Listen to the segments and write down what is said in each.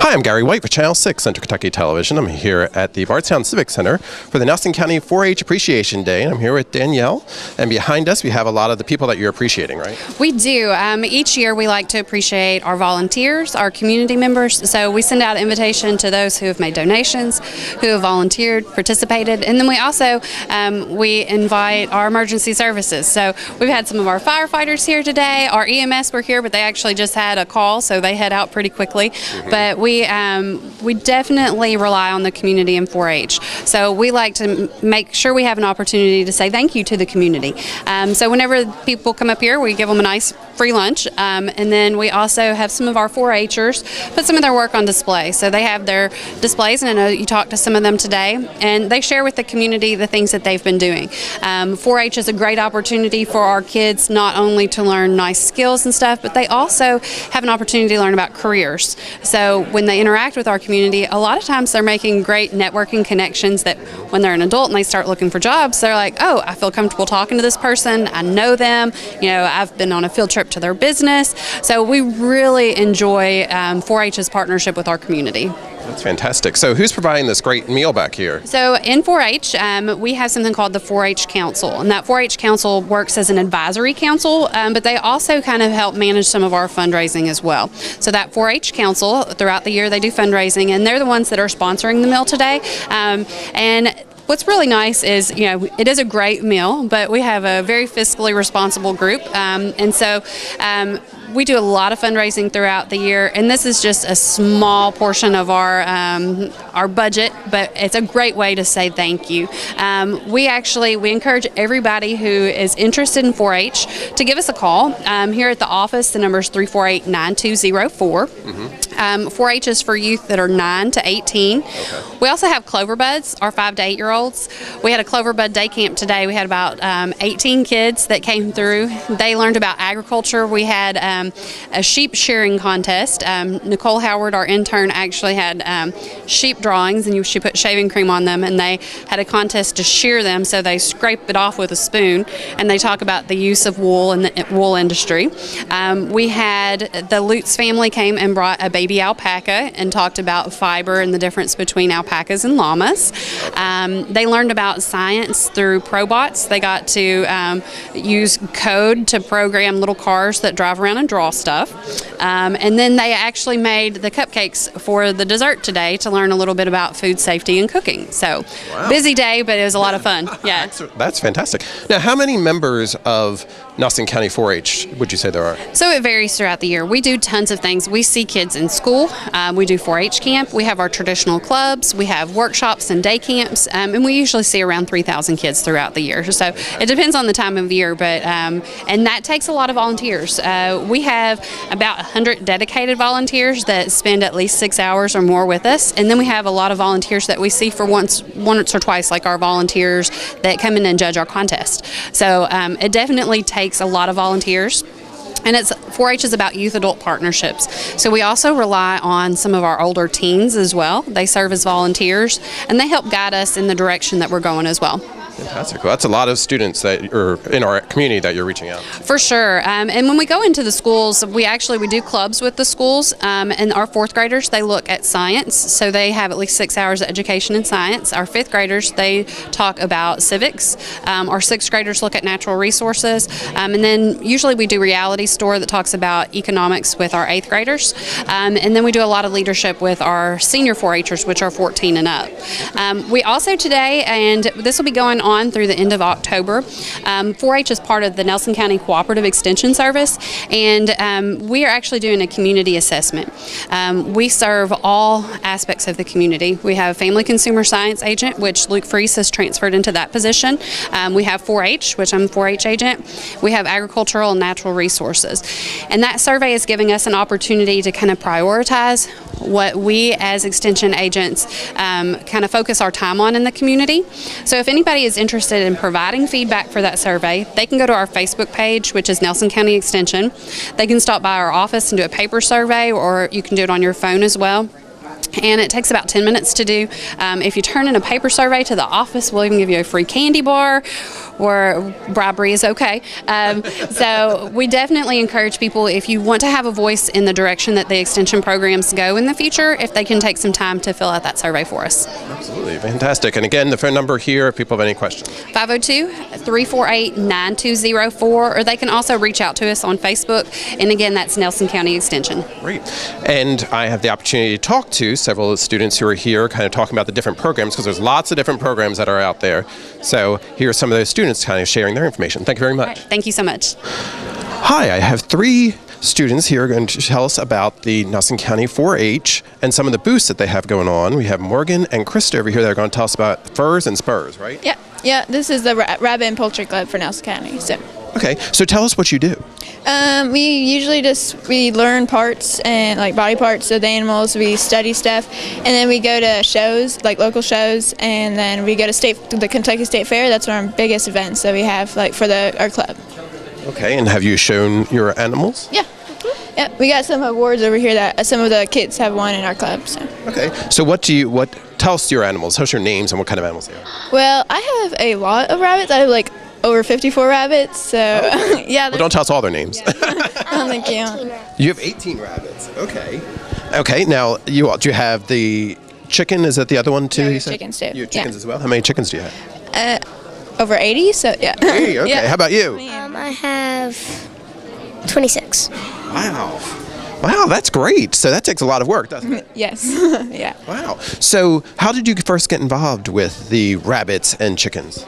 Hi, I'm Gary White for Channel 6 Central Kentucky Television. I'm here at the Bardstown Civic Center for the Nelson County 4-H Appreciation Day, and I'm here with Danielle. And behind us, we have a lot of the people that you're appreciating, right? We do. Each year, we like to appreciate our volunteers, our community members. So we send out an invitation to those who have made donations, who have volunteered, participated, and then we also we invite our emergency services. So we've had some of our firefighters here today. Our EMS were here, but they actually just had a call, so they head out pretty quickly. But we definitely rely on the community in 4-H. So we like to make sure we have an opportunity to say thank you to the community. So whenever people come up here, we give them a nice free lunch, and then we also have some of our 4-Hers put some of their work on display. So they have their displays, and I know you talked to some of them today, and they share with the community the things that they've been doing. 4-H is a great opportunity for our kids not only to learn nice skills and stuff, but they also have an opportunity to learn about careers. So when they interact with our community, a lot of times they're making great networking connections that when they're an adult and they start looking for jobs, they're like, oh, I feel comfortable talking to this person, I know them, I've been on a field trip to their business. So we really enjoy 4-H's partnership with our community. That's fantastic. So who's providing this great meal back here? So in 4-H, we have something called the 4-H Council, and that 4-H Council works as an advisory council, but they also kind of help manage some of our fundraising as well. So that 4-H Council, throughout the year, they do fundraising, and they're the ones that are sponsoring the meal today. And what's really nice is, it is a great meal, but we have a very fiscally responsible group, and so we do a lot of fundraising throughout the year, and this is just a small portion of our budget, but it's a great way to say thank you. We encourage everybody who is interested in 4-H to give us a call. Here at the office, the number is 348-9204. 4-H is for youth that are 9 to 18. Okay. We also have Clover Buds, our 5 to 8-year-olds. We had a Clover Bud day camp today. We had about 18 kids that came through. They learned about agriculture. We had a sheep shearing contest. Nicole Howard, our intern, actually had sheep drawings, and she put shaving cream on them, and they had a contest to shear them, so they scrape it off with a spoon, and they talk about the use of wool in the wool industry. We had the Lutz family came and brought a baby alpaca and talked about fiber and the difference between alpacas and llamas. They learned about science through Probots. They got to use code to program little cars that drive around and draw stuff. And then they actually made the cupcakes for the dessert today to learn a little bit about food safety and cooking. So Busy day, but it was a lot of fun. Yeah. That's fantastic. Now, how many members of Nelson County 4-H would you say there are? So it varies throughout the year. We do tons of things. We see kids in school. We do 4-H camp. We have our traditional clubs. We have workshops and day camps. And we usually see around 3,000 kids throughout the year. So it depends on the time of the year, but and that takes a lot of volunteers. We have about 100 dedicated volunteers that spend at least 6 hours or more with us. And then we have a lot of volunteers that we see for once or twice, like our volunteers that come in and judge our contest. So it definitely takes a lot of volunteers. And 4-H is about youth-adult partnerships. So we also rely on some of our older teens as well. They serve as volunteers, and they help guide us in the direction that we're going as well. Fantastic. Well, that's a lot of students that are in our community that you're reaching out. For sure. And when we go into the schools, we do clubs with the schools, and our 4th graders, they look at science. So they have at least 6 hours of education in science. Our 5th graders, they talk about civics. Our 6th graders look at natural resources. And then usually we do reality store that talks about economics with our 8th graders. And then we do a lot of leadership with our senior 4-Hers, which are 14 and up. We also today, and this will be going on through the end of October, 4-H is part of the Nelson County Cooperative Extension Service, and we are actually doing a community assessment. We serve all aspects of the community. We have family consumer science agent, which Luke Freese has transferred into that position. We have 4-H, which I'm a 4-H agent. We have agricultural and natural resources. And that survey is giving us an opportunity to kind of prioritize what we as extension agents kind of focus our time on in the community. So if anybody is interested in providing feedback for that survey, they can go to our Facebook page, which is Nelson County Extension. They can stop by our office and do a paper survey, or you can do it on your phone as well. and it takes about 10 minutes to do. If you turn in a paper survey to the office, we'll even give you a free candy bar, or bribery is okay. So we definitely encourage people, if you want to have a voice in the direction that the extension programs go in the future, if they can take some time to fill out that survey for us. Absolutely. Fantastic. And again, the phone number here if people have any questions. 502-348-9204, or they can also reach out to us on Facebook. And again, that's Nelson County Extension. Great. And I have the opportunity to talk to several of the students who are here kind of talking about the different programs, because there's lots of different programs that are out there. So here are some of those students kind of sharing their information. Thank you very much. Thank you so much. Hi, I have 3 students here going to tell us about the Nelson County 4-H and some of the booths that they have going on. We have Morgan and Krista over here that are going to tell us about furs and spurs, right? Yeah. This is the Rabbit and Poultry Club for Nelson County. So. Okay, so tell us what you do. We usually we learn parts and like body parts of the animals. We study stuff, and then we go to shows, like local shows, and then we go to the Kentucky State Fair. That's one of our biggest events that we have, like for our club. Okay, and have you shown your animals? Yeah. Yeah, we got some awards over here that some of the kids have won in our club. So. Okay, so tell us your animals. Tell us your names and what kind of animals they are. Well, I have a lot of rabbits. I have like over 54 rabbits. So yeah. Well, don't tell us all their names. Thank you. You have 18 rabbits. Okay. Okay. Now do you have the chicken? Is that the other one too? Yeah, you said? chickens too. You have chickens as well. How many chickens do you have? Over 80. So yeah. 80. Okay. Yeah. How about you? I have 26. Wow. Wow, that's great. So that takes a lot of work, doesn't it? Yes. Yeah. Wow. So how did you first get involved with the rabbits and chickens?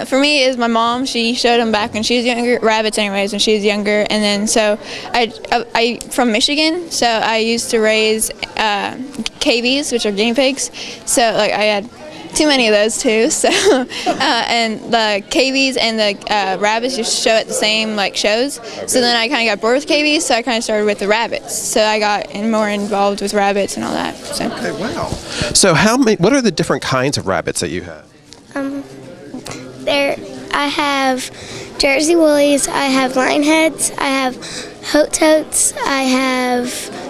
For me, is my mom. She showed them back when she was younger, rabbits anyways, when she was younger. And then so I from Michigan, so I used to raise KVs, which are guinea pigs. So like I had too many of those too. So and the KVs and the rabbits just show at the same like shows. Okay. So then I kind of got bored with KVs, so I kind of started with the rabbits. So I got more involved with rabbits and all that. So. Okay, wow. So what are the different kinds of rabbits that you have? I have Jersey Woolies, I have Lionheads, I have Hot-Totes, I have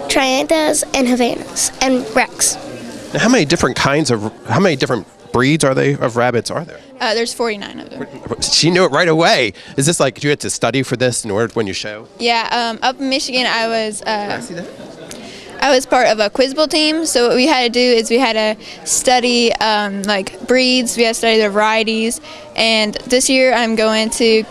Triantas and Havanas and Rex. Now, how many different breeds of rabbits are there? There's 49 of them. She knew it right away. Is this like you had to study for this in order when you show? Yeah, up in Michigan, I was. Can I see that? I was part of a Quiz Bowl team, so what we had to do is we had to study like breeds, we had to study their varieties, and this year I'm going to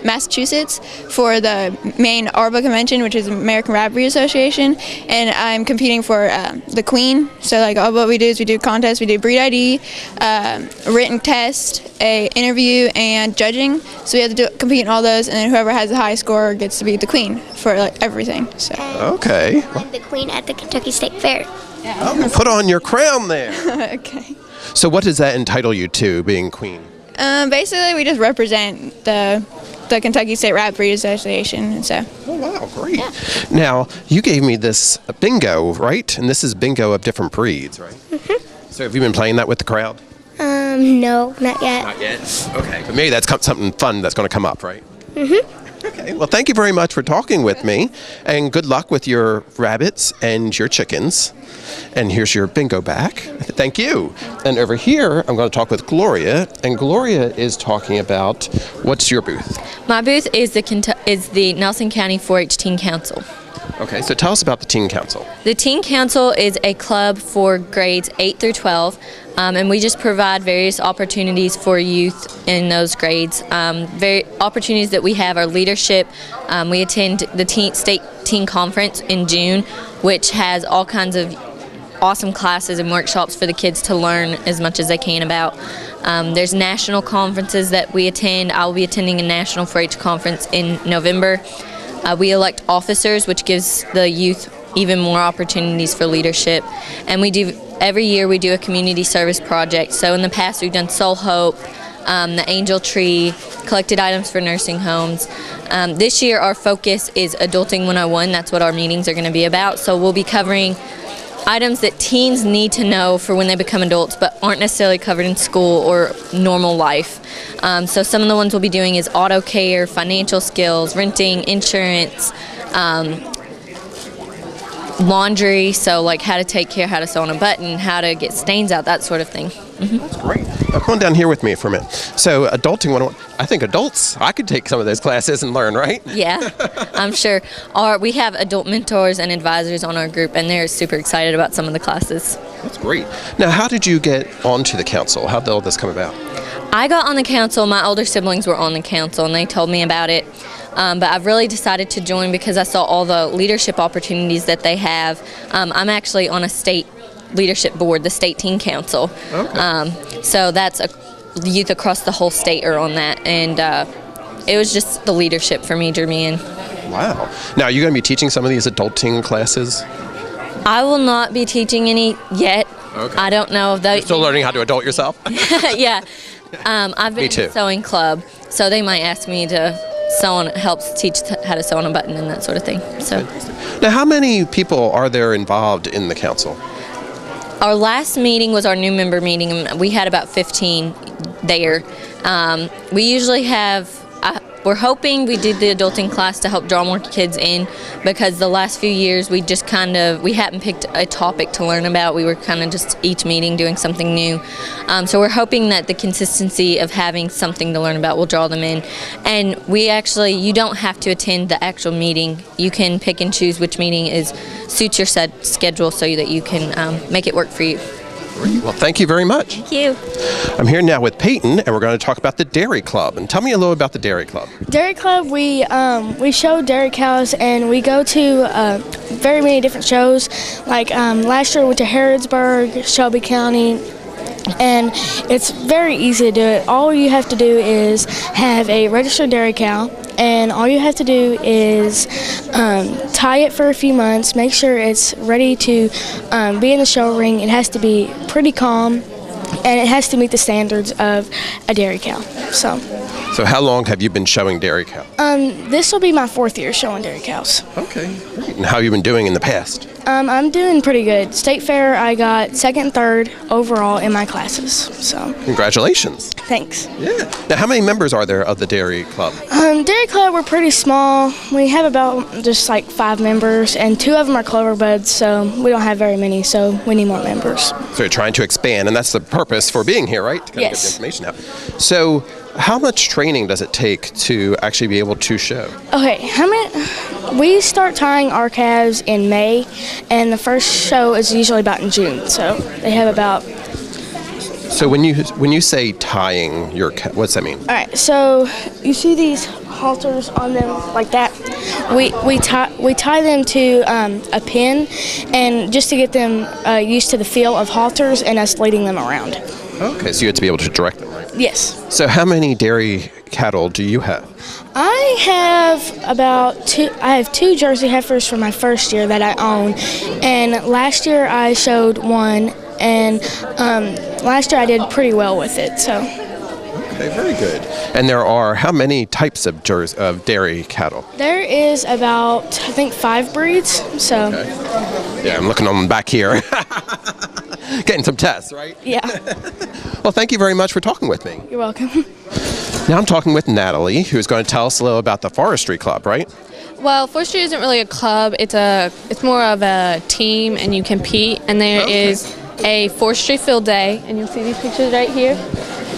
Massachusetts for the Maine ARBA convention, which is American Rabbit Breed Association, and I'm competing for the Queen. So like all what we do is we do contests, we do breed ID, a written test, a interview, and judging. So we have to compete in all those, and then whoever has the high score gets to be the Queen for like everything. So. Okay. I'm the Queen at the Kentucky State Fair. Oh, put on your crown there. Okay. So what does that entitle you to, being Queen? Basically, we just represent the Kentucky State Rabbit Breed Association, and so. Oh wow, great! Yeah. Now you gave me this bingo, right? And this is bingo of different breeds, right? Mm-hmm. So have you been playing that with the crowd? No, not yet. Not yet. Okay, but maybe that's something fun that's going to come up, right? Mm-hmm. Okay. Well, thank you very much for talking with me, and good luck with your rabbits and your chickens. And here's your bingo back. Thank you. And over here, I'm going to talk with Gloria, and Gloria is talking about what's your booth? My booth is the Nelson County 4-H Teen Council. Okay, so tell us about the Teen Council. The Teen Council is a club for grades 8 through 12, and we just provide various opportunities for youth in those grades. Opportunities that we have are leadership. We attend the State Teen Conference in June, which has all kinds of awesome classes and workshops for the kids to learn as much as they can about. There's national conferences that we attend. I'll be attending a national 4-H conference in November. We elect officers, which gives the youth even more opportunities for leadership. And every year we do a community service project. So in the past we've done Soul Hope, the Angel Tree, collected items for nursing homes. This year our focus is Adulting 101. That's what our meetings are going to be about. So we'll be covering items that teens need to know for when they become adults but aren't necessarily covered in school or normal life. So some of the ones we'll be doing is auto care, financial skills, renting, insurance, laundry, so like how to take care, how to sew on a button, how to get stains out, that sort of thing. That's great. Now, come on down here with me for a minute. So, Adulting 101, I think adults, I could take some of those classes and learn, right? Yeah, I'm sure. We have adult mentors and advisors on our group, and they're super excited about some of the classes. That's great. Now, how did you get onto the council? How did all this come about? I got on the council. My older siblings were on the council, and they told me about it. But I've really decided to join because I saw all the leadership opportunities that they have. I'm actually on a state leadership board, the state teen council. Okay. So that's youth across the whole state are on that, and it was just the leadership for me drew me in. Wow. Now, are you going to be teaching some of these adulting classes? I will not be teaching any yet. Okay. I don't know if they. Still learning how to adult yourself? Yeah. I've been Me too. in a sewing club, so they might ask me to helps teach how to sew on a button and that sort of thing. So. Now, how many people are there involved in the council? Our last meeting was our new member meeting, and we had about 15 there. We usually have. We're hoping we did the adulting class to help draw more kids in, because the last few years we just we hadn't picked a topic to learn about. We were kind of just each meeting doing something new. So we're hoping that the consistency of having something to learn about will draw them in. And you don't have to attend the actual meeting. You can pick and choose which meeting suits your schedule so that you can make it work for you. Well, thank you very much. Thank you. I'm here now with Peyton, and we're going to talk about the Dairy Club. And tell me a little about the Dairy Club. Dairy Club, we show dairy cows, and we go to very many different shows. Like last year we went to Harrodsburg, Shelby County, and it's very easy to do it. All you have to do is have a registered dairy cow, and all you have to do is tie it for a few months, make sure it's ready to be in the show ring. It has to be pretty calm, and it has to meet the standards of a dairy cow. So how long have you been showing dairy cows? This will be my 4th year showing dairy cows. Okay, great. And how have you been doing in the past? I'm doing pretty good. State Fair, I got 2nd and 3rd overall in my classes. So Congratulations. thanks. Yeah. Now, how many members are there of the Dairy Club? Dairy Club, we're pretty small. We have about just like 5 members, and 2 of them are clover buds, so we don't have very many, so we need more members. So you're trying to expand, and that's the purpose for being here, right? To kind of get the information out. So how much training does it take to actually be able to show? Okay, we start tying our calves in May, and the first show is usually about in June, so they have about. So when you say tying your what's that mean? All right. So you see these halters on them like that. We tie them to a pin, and just to get them used to the feel of halters and us leading them around. Okay, so you have to be able to direct them, right? Yes. So how many dairy cattle do you have? I have about two. I have 2 Jersey heifers from my first year that I own, and last year I showed one, and last year I did pretty well with it. So. Okay, very good. And there are how many types of dairy cattle? There is about, I think, 5 breeds. So. Okay. Yeah, I'm looking on back here. Getting some tests, right? Yeah. Well, thank you very much for talking with me. You're welcome. Now I'm talking with Natalie, who's going to tell us a little about the Forestry Club, right? Well, forestry isn't really a club. It's more of a team, and you compete. And there is a forestry field day, and you'll see these pictures right here.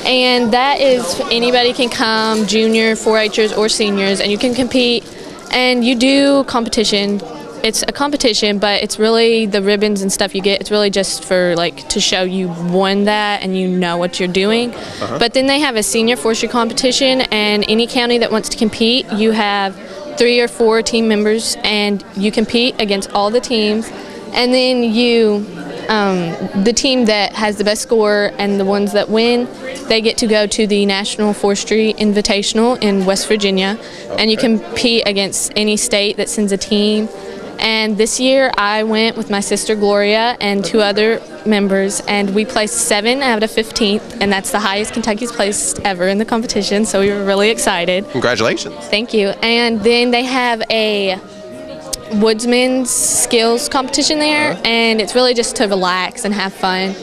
And that is anybody can come, junior, 4-Hers, or seniors, and you can compete. And you do competition. It's a competition, but it's really the ribbons and stuff you get. It's really just for to show you won that and you know what you're doing. But then they have a senior forestry competition, and any county that wants to compete, you have 3 or 4 team members, and you compete against all the teams. And then the team that has the best score and the ones that win, they get to go to the National Forestry Invitational in West Virginia, and you compete against any state that sends a team. And this year I went with my sister Gloria and 2 other members, and we placed 7 out of 15th, and that's the highest Kentucky's placed ever in the competition, so we were really excited. Congratulations. Thank you. And then they have a woodsman's skills competition there, and it's really just to relax and have fun.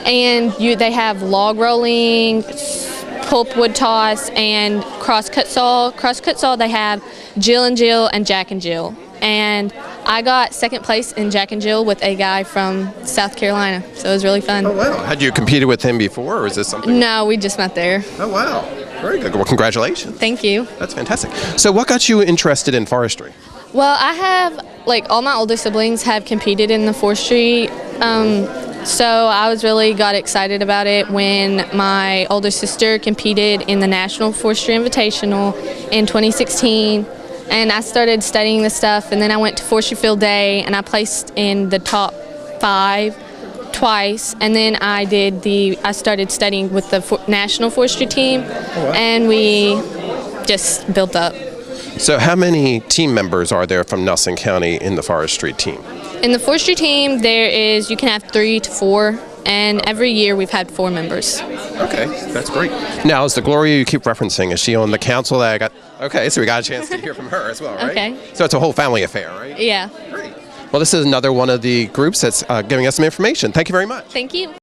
And they have log rolling, pulpwood toss, and crosscut saw. Crosscut saw, they have Jill and Jill and Jack and Jill. and I got second place in Jack and Jill with a guy from South Carolina, so it was really fun. Oh, wow. Had you competed with him before, or is this something? No, we just met there. Oh, wow. Very good. Well, congratulations. Thank you. That's fantastic. So what got you interested in forestry? Well, I have, like, all my older siblings have competed in the forestry, so I got excited about it when my older sister competed in the National Forestry Invitational in 2016, and I started studying this stuff, and then I went to Forestry Field Day, and I placed in the top 5 twice, and then I started studying with the National Forestry team, and we just built up. So how many team members are there from Nelson County in the forestry team? In the forestry team, you can have 3 to 4, and every year we've had 4 members. Okay, that's great. Now, is the Gloria you keep referencing, is she on the council that I got? Okay, so we got a chance to hear from her as well, right? Okay. So it's a whole family affair, right? Yeah. Great. Well, this is another one of the groups that's giving us some information. Thank you very much. Thank you.